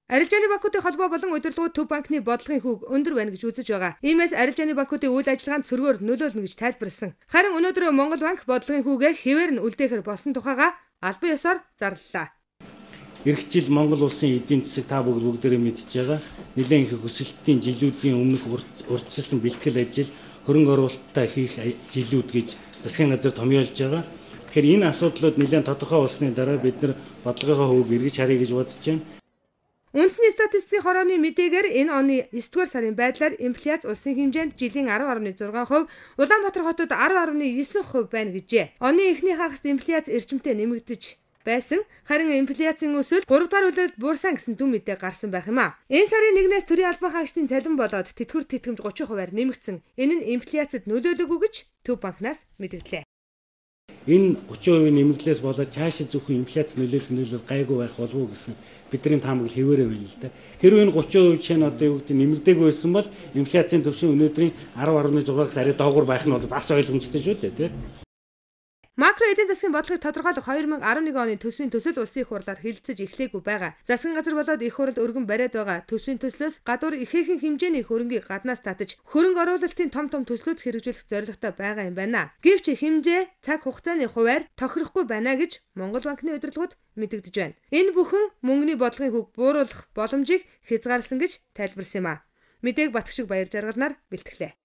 Арилжааны банкуудын холбоо болон удирдлагууд Төв банкны бодлогын хүүг өндөр байна гэж үзэж байгаа. Иймээс арилжааны банкуудын үйл ажиллагаанд цөргөөр нөлөөлнө гэж тайлбарласан. Харин өнөөдөр Монгол банк бодлогын хүүгээ хэвээр нь үлдээхэр болсон тухайга албан ёсоор зарлалаа. Ирэх жил Монгол улсын эдийн засаг та бүгдээрээ мэдж байгаа. Нэлээд их өсөлтийн жилүүдийн өмнөх урьдчилсан бэлтгэл ажил, хөрөнгө оруулалтаа хийх жилүүд гэж засгийн газар томьёолж байгаа. Тэгэхээр энэ асуудлууд нэлээд тодорхой болсны дараа бид нар бодлогынхаа хүүг эргэж харъя гэж бодож байна. Үндэсний статистикийн хорооны мэдээгээр энэ оны 9-р сарын байдлаар инфляц улсын хэмжээнд жилийн 10.6%, Улаанбаатар хотод 10.9% байна гэжээ. Оны эхний хагас инфляц эрчимтэй нэмэгдэж байсан. Харин инфляцийн өсөлт 3 дахь улиралд буурсан гэсэн дүн мэдээ гарсан байх юм а. Энэ сарын 1-ээс төрийн албан хаагчдын цалин болоод тэтгэвэр тэтгэмж 30%-аар нэмэгдсэн. Энэ нь инфляцид нөлөөлөөгүй гэж Төв банкнаас мэдгдлээ. Энэ 30% нэмэгдлээс болоод цаашид зөвхөн инфляц нөлөөлөл гайгүй байх болов уу гэсэн бидний таамаглал хэвээрээ байна л да. Хэрвээ энэ 30% чинь одоо юу гэдэг нэмэгдээгүй байсан бол инфляцийн түвшин өнөөдрийн 10.6-аас арай доогуур байх нь бол бас ойлгомжтой шүү дээ, тийм. Макро эдийн засгийн бодлогыг тодорхойлох 2011 оны төсвийн төсөл улсын их хурлаар хэлэлцэж эхлэегүй байгаа. Засгийн газар болоод их хуралд өргөн бариад байгаа төсвийн төслөөс гадуур ихээхэн хэмжээний хөрөнгийг гаднаас татаж хөрөнгө оруулалтын том төслүүд хэрэгжүүлэх зорилготой байгаа юм байна. Гэвч хэмжээ цаг хугацааны хуваар тохирохгүй байна гэж Монгол банкны удирдлагууд мэдэгдэж байна. Энэ бүхэн мөнгөний бодлогын хүүг бууруулах боломжийг хязгаарласан гэж тайлбарласан юм а. Мэдээг Батгшиг Баяр Жаргалнаар бэлтгэлээ.